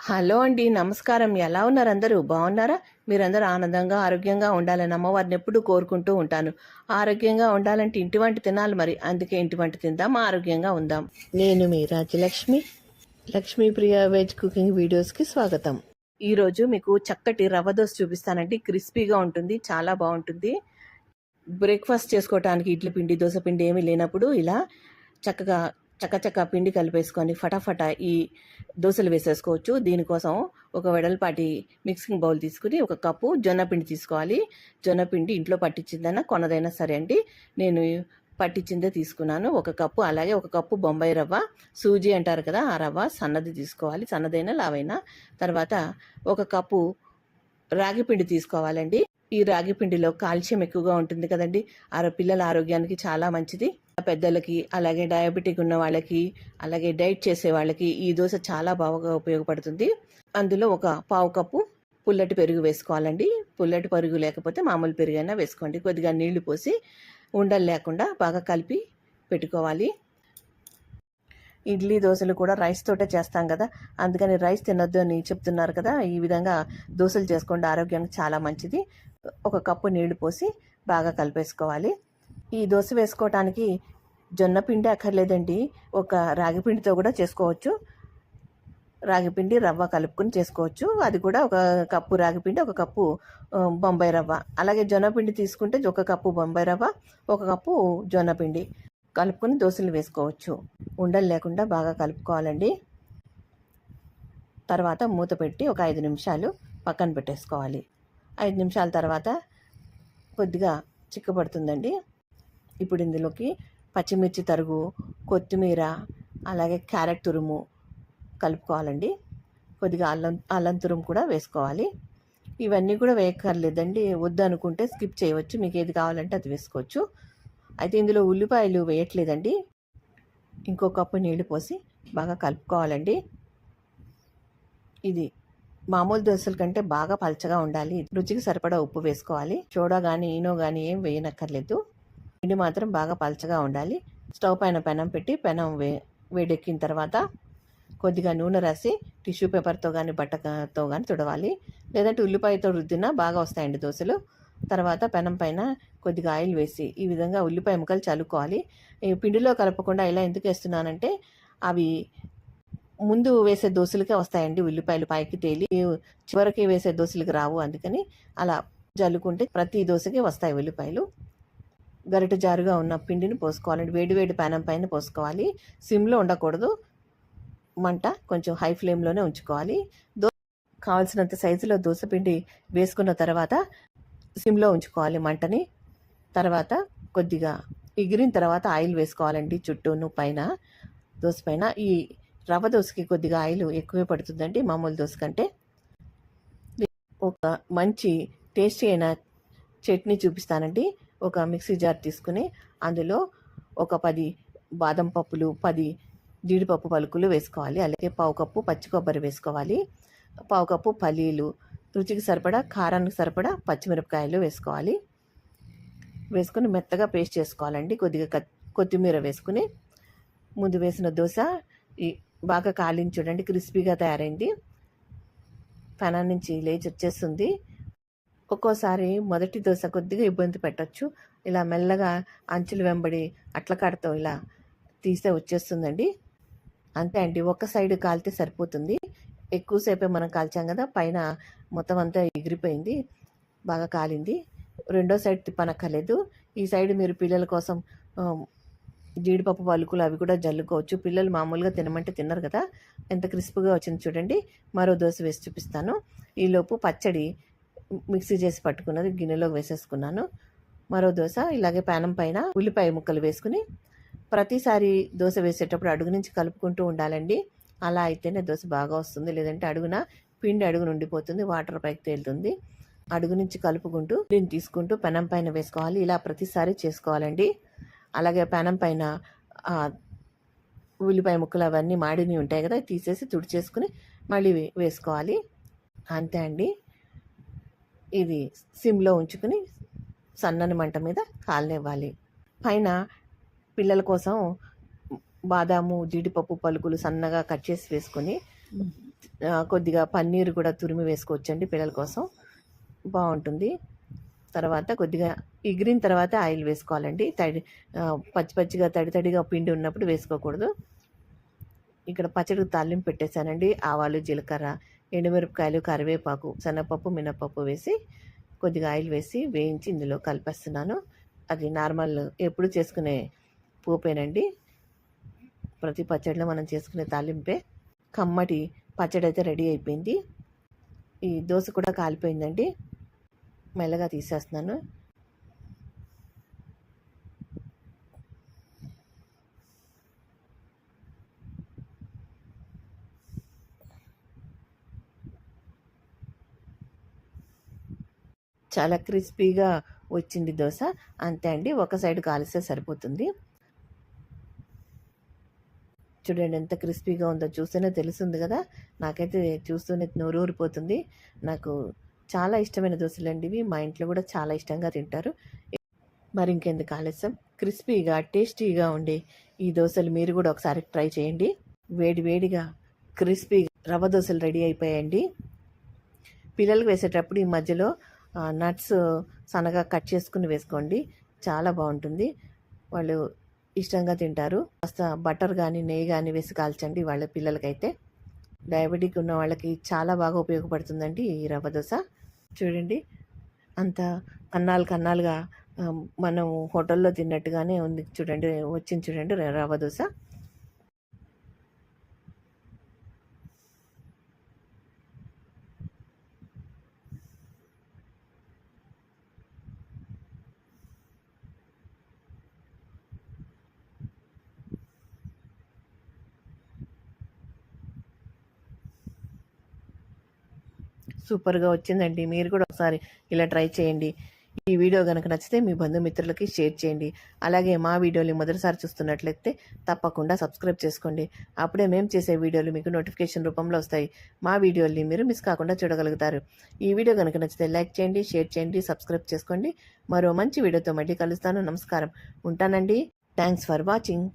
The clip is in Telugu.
హలో అండి, నమస్కారం. ఎలా ఉన్నారు అందరూ? బాగున్నారా? మీరందరూ ఆనందంగా, ఆరోగ్యంగా ఉండాలని అమ్మవారిని ఎప్పుడూ కోరుకుంటూ ఉంటాను. ఆరోగ్యంగా ఉండాలంటే ఇంటి వంట తినాలి మరి. అందుకే ఇంటి వంట తిందాం, ఆరోగ్యంగా ఉందాం. నేను మీ రాజ్యలక్ష్మి. లక్ష్మీప్రియ వెజ్ కుకింగ్ వీడియోస్కి స్వాగతం. ఈరోజు మీకు చక్కటి రవ్వ దోశ చూపిస్తానండి. క్రిస్పీగా ఉంటుంది, చాలా బాగుంటుంది. బ్రేక్ఫాస్ట్ చేసుకోవడానికి ఇడ్లీ పిండి, దోశ పిండి ఏమీ లేనప్పుడు ఇలా చక్కగా చక్కచక్క పిండి కలిపేసుకొని ఫటాఫటా ఈ దోశలు వేసేసుకోవచ్చు. దీనికోసం ఒక వెడల్పాటి మిక్సింగ్ బౌల్ తీసుకుని ఒక కప్పు జొన్న పిండి తీసుకోవాలి. జొన్న పిండి ఇంట్లో పట్టించిందైనా కొనదైనా సరే అండి, నేను పట్టించిందే తీసుకున్నాను. ఒక కప్పు, అలాగే ఒక కప్పు బొంబాయి రవ్వ, సూజీ అంటారు కదా, ఆ రవ్వ సన్నది తీసుకోవాలి, సన్నదైనా లావైనా. తర్వాత ఒక కప్పు రాగి పిండి తీసుకోవాలండి. ఈ రాగి పిండిలో కాల్షియం ఎక్కువగా ఉంటుంది కదండి, పిల్లల ఆరోగ్యానికి చాలా మంచిది. పెద్దలకి, అలాగే డయాబెటిక్ ఉన్న వాళ్ళకి, అలాగే డైట్ చేసే వాళ్ళకి ఈ దోశ చాలా బాగా ఉపయోగపడుతుంది. అందులో ఒక పావు కప్పు పుల్లటి పెరుగు వేసుకోవాలండి. పుల్లటి పెరుగు లేకపోతే మామూలు పెరుగు అయినా వేసుకోండి. కొద్దిగా నీళ్లు పోసి ఉండలు లేకుండా బాగా కలిపి పెట్టుకోవాలి. ఇడ్లీ దోశలు కూడా రైస్ తోటే చేస్తాం కదా, అందుకని రైస్ తినొద్దు అని చెప్తున్నారు కదా. ఈ విధంగా దోశలు చేసుకోండి, ఆరోగ్యానికి చాలా మంచిది. ఒక కప్పు నీళ్లు పోసి బాగా కలిపేసుకోవాలి. ఈ దోశ వేసుకోవటానికి జొన్న పిండి అక్కర్లేదండి, ఒక రాగి పిండితో కూడా చేసుకోవచ్చు. రాగి పిండి రవ్వ కలుపుకొని చేసుకోవచ్చు. అది కూడా ఒక కప్పు రాగి పిండి, ఒక కప్పు బొంబాయి రవ్వ. అలాగే జొన్న పిండి తీసుకుంటే ఒక కప్పు బొంబాయి రవ్వ, ఒక కప్పు జొన్న పిండి కలుపుకొని దోశలు వేసుకోవచ్చు. ఉండలు లేకుండా బాగా కలుపుకోవాలండి. తర్వాత మూత పెట్టి ఒక 5 నిమిషాలు పక్కన పెట్టేసుకోవాలి. 5 నిమిషాల తర్వాత కొద్దిగా చిక్కబడుతుందండి. ఇప్పుడు ఇందులోకి పచ్చిమిర్చి తరుగు, కొత్తిమీర, అలాగే క్యారెట్ తురుము కలుపుకోవాలండి. కొద్దిగా అల్లం తురుము కూడా వేసుకోవాలి. ఇవన్నీ కూడా వేయక్కర్లేదండి, వద్దు అనుకుంటే స్కిప్ చేయవచ్చు, మీకు ఏది కావాలంటే అది వేసుకోవచ్చు. అయితే ఇందులో ఉల్లిపాయలు వేయట్లేదండి. ఇంకో కప్పు నీళ్లు పోసి బాగా కలుపుకోవాలండి. ఇది మామూలు దోశల కంటే బాగా పలచగా ఉండాలి. రుచికి సరిపడా ఉప్పు వేసుకోవాలి. సోడా కానీ ఈనో కానీ ఏం వేయనక్కర్లేదు. పిండి మాత్రం బాగా పలచగా ఉండాలి. స్టవ్ పైన పెనం పెట్టి పెనం వేడెక్కిన తర్వాత కొద్దిగా నూనె రాసి టిష్యూ పేపర్తో కానీ బట్టతో కానీ తుడవాలి. లేదంటే ఉల్లిపాయతో రుద్దినా బాగా వస్తాయండి దోశలు. తర్వాత పెనం పైన కొద్దిగా ఆయిల్ వేసి ఈ విధంగా ఉల్లిపాయ ముక్కలు చల్లుకోవాలి. ఈ పిండిలో కలపకుండా ఇలా ఎందుకు వేస్తున్నానంటే, అవి ముందు వేసే దోశలకే వస్తాయండి ఉల్లిపాయలు, పైకి తేలి చివరికి వేసే దోశలకి రావు. అందుకని అలా జల్లుకుంటే ప్రతి దోశకి వస్తాయి ఉల్లిపాయలు. గరిట జారుగా ఉన్న పిండిని పోసుకోవాలండి. వేడి పెనం పైన పోసుకోవాలి. సిమ్లో ఉండకూడదు, మంట కొంచెం హై ఫ్లేమ్లోనే ఉంచుకోవాలి. కావాల్సినంత సైజులో దోశ పిండి వేసుకున్న తర్వాత సిమ్లో ఉంచుకోవాలి మంటని. తర్వాత కొద్దిగా ఎగిరిన తర్వాత ఆయిల్ వేసుకోవాలండి చుట్టూను, పైన దోశ పైన. ఈ రవ్వ దోశకి కొద్దిగా ఆయిల్ ఎక్కువే పడుతుందండి మామూలు దోశ కంటే. ఒక మంచి టేస్టీ అయిన చట్నీ చూపిస్తానండి. ఒక మిక్సీ జార్ తీసుకుని అందులో ఒక 10 బాదం పప్పులు, 10 జీడిపప్పు పలుకులు వేసుకోవాలి. అలాగే పావు కప్పు పచ్చి కొబ్బరి వేసుకోవాలి. పావు కప్పు పల్లీలు, రుచికి సరిపడా, కారానికి సరిపడా పచ్చిమిరపకాయలు వేసుకోవాలి. వేసుకుని మెత్తగా పేస్ట్ చేసుకోవాలండి. కొద్దిగా కొత్తిమీర వేసుకుని ముందు వేసిన దోశ బాగా కాలించి చూడండి, క్రిస్పీగా తయారైంది. పెనం నుంచి లేచి వచ్చేస్తుంది. ఒక్కోసారి మొదటి దోశ కొద్దిగా ఇబ్బంది పెట్టచ్చు. ఇలా మెల్లగా అంచులు వెంబడి అట్లకాడతో ఇలా తీస్తే వచ్చేస్తుందండి. అంతే అండి, ఒక సైడ్ కాలితే సరిపోతుంది. ఎక్కువసేపే మనం కాల్చాం కదా, పైన మొత్తం అంతా ఎగిరిపోయింది, బాగా కాలింది. రెండో సైడ్ తిప్పనక్కర్లేదు. ఈ సైడ్ మీరు పిల్లల కోసం జీడిపప్పు పలుకులు అవి కూడా జల్లుకోవచ్చు. పిల్లలు మామూలుగా తినమంటే తిన్నారు కదా. ఎంత క్రిస్ప్గా వచ్చింది చూడండి. మరో దోశ వేసి చూపిస్తాను. ఈలోపు పచ్చడి మిక్సీ చేసి పట్టుకున్నది గిన్నెలో వేసేసుకున్నాను. మరో దోశ ఇలాగే పెనం పైన ఉల్లిపాయ ముక్కలు వేసుకుని ప్రతిసారి దోశ వేసేటప్పుడు అడుగు నుంచి కలుపుకుంటూ ఉండాలండి. అలా అయితేనే దోశ బాగా వస్తుంది. లేదంటే పిండి అడుగున ఉండిపోతుంది, వాటర్ పైకి తేలుతుంది. అడుగు నుంచి కలుపుకుంటూ దీన్ని తీసుకుంటూ పెనం పైన వేసుకోవాలి. ఇలా ప్రతిసారి చేసుకోవాలండి. అలాగే పెనం పైన ఉల్లిపాయ ముక్కలు అవన్నీ మాడిని ఉంటాయి కదా, తీసేసి తుడిచేసుకుని మళ్ళీ వేసుకోవాలి. అంతే అండి. ఇది సిమ్లో ఉంచుకుని సన్నని మంట మీద కాలనివ్వాలి. పైన పిల్లల కోసం బాదాము, జీడిపప్పు పలుకులు సన్నగా కట్ చేసి వేసుకొని కొద్దిగా పన్నీర్ కూడా తురిమి వేసుకోవచ్చండి పిల్లల కోసం, బాగుంటుంది. తర్వాత కొద్దిగా ఎగిరిన తర్వాత ఆయిల్ వేసుకోవాలండి. పచ్చి పచ్చిగా తడిగా పిండి ఉన్నప్పుడు వేసుకోకూడదు. ఇక్కడ పచ్చడికి తాలింపు పెట్టేశానండి. ఆవాలు, జీలకర్ర, ఎండుమిరపకాయలు, కరివేపాకు, శనగపప్పు, మినపప్పు వేసి కొద్దిగా ఆయిల్ వేసి వేయించి ఇందులో కలిపేస్తున్నాను. అది నార్మల్ ఎప్పుడు చేసుకునే పోపేనండి. ప్రతి పచ్చడిలో మనం చేసుకునే తాలింపే. కమ్మటి పచ్చడి అయితే రెడీ అయిపోయింది. ఈ దోశ కూడా కాలిపోయిందండి. మెల్లగా తీసేస్తున్నాను. చాలా క్రిస్పీగా వచ్చింది దోశ. అంతే అండి, ఒక సైడ్ కాలిస్తే సరిపోతుంది. చూడండి ఎంత క్రిస్పీగా ఉందో, చూస్తేనే తెలుస్తుంది కదా. నాకైతే చూస్తూనే నోరు ఊరిపోతుంది. నాకు చాలా ఇష్టమైన దోశలండి ఇవి. మా ఇంట్లో కూడా చాలా ఇష్టంగా తింటారు. మరి ఇంకెందుకు ఆలస్యం, క్రిస్పీగా టేస్టీగా ఉండే ఈ దోశలు మీరు కూడా ఒకసారి ట్రై చేయండి. వేడిగా క్రిస్పీగా రవ్వ దోశలు రెడీ అయిపోయాయండి. పిల్లలకు వేసేటప్పుడు ఈ మధ్యలో నట్స్ సన్నగా కట్ చేసుకుని వేసుకోండి, చాలా బాగుంటుంది. వాళ్ళు ఇష్టంగా తింటారు. కాస్త బటర్ కానీ నెయ్యి కానీ వేసి కాల్చండి వాళ్ళ పిల్లలకైతే. డయాబెటిక్ ఉన్న వాళ్ళకి చాలా బాగా ఉపయోగపడుతుందండి ఈ రవ్వ దోశ. చూడండి అంత కన్నాలుగా మనం హోటల్లో తిన్నట్టుగానే ఉంది. చూడండి వచ్చింది, చూడండి రవ్వ దోశ. సూపర్గా వచ్చిందండి. మీరు కూడా ఒకసారి ఇలా ట్రై చేయండి. ఈ వీడియో కనుక నచ్చితే మీ బంధుమిత్రులకి షేర్ చేయండి. అలాగే మా వీడియోని మొదటిసారి చూస్తున్నట్లయితే తప్పకుండా సబ్స్క్రైబ్ చేసుకోండి. అప్పుడే మేము చేసే వీడియోలు మీకు నోటిఫికేషన్ రూపంలో వస్తాయి. మా వీడియోల్ని మీరు మిస్ కాకుండా చూడగలుగుతారు. ఈ వీడియో కనుక నచ్చితే లైక్ చేయండి, షేర్ చేయండి, సబ్స్క్రైబ్ చేసుకోండి. మరో మంచి వీడియోతో మళ్ళీ కలుస్తాను. నమస్కారం, ఉంటానండి. Thanks for watching.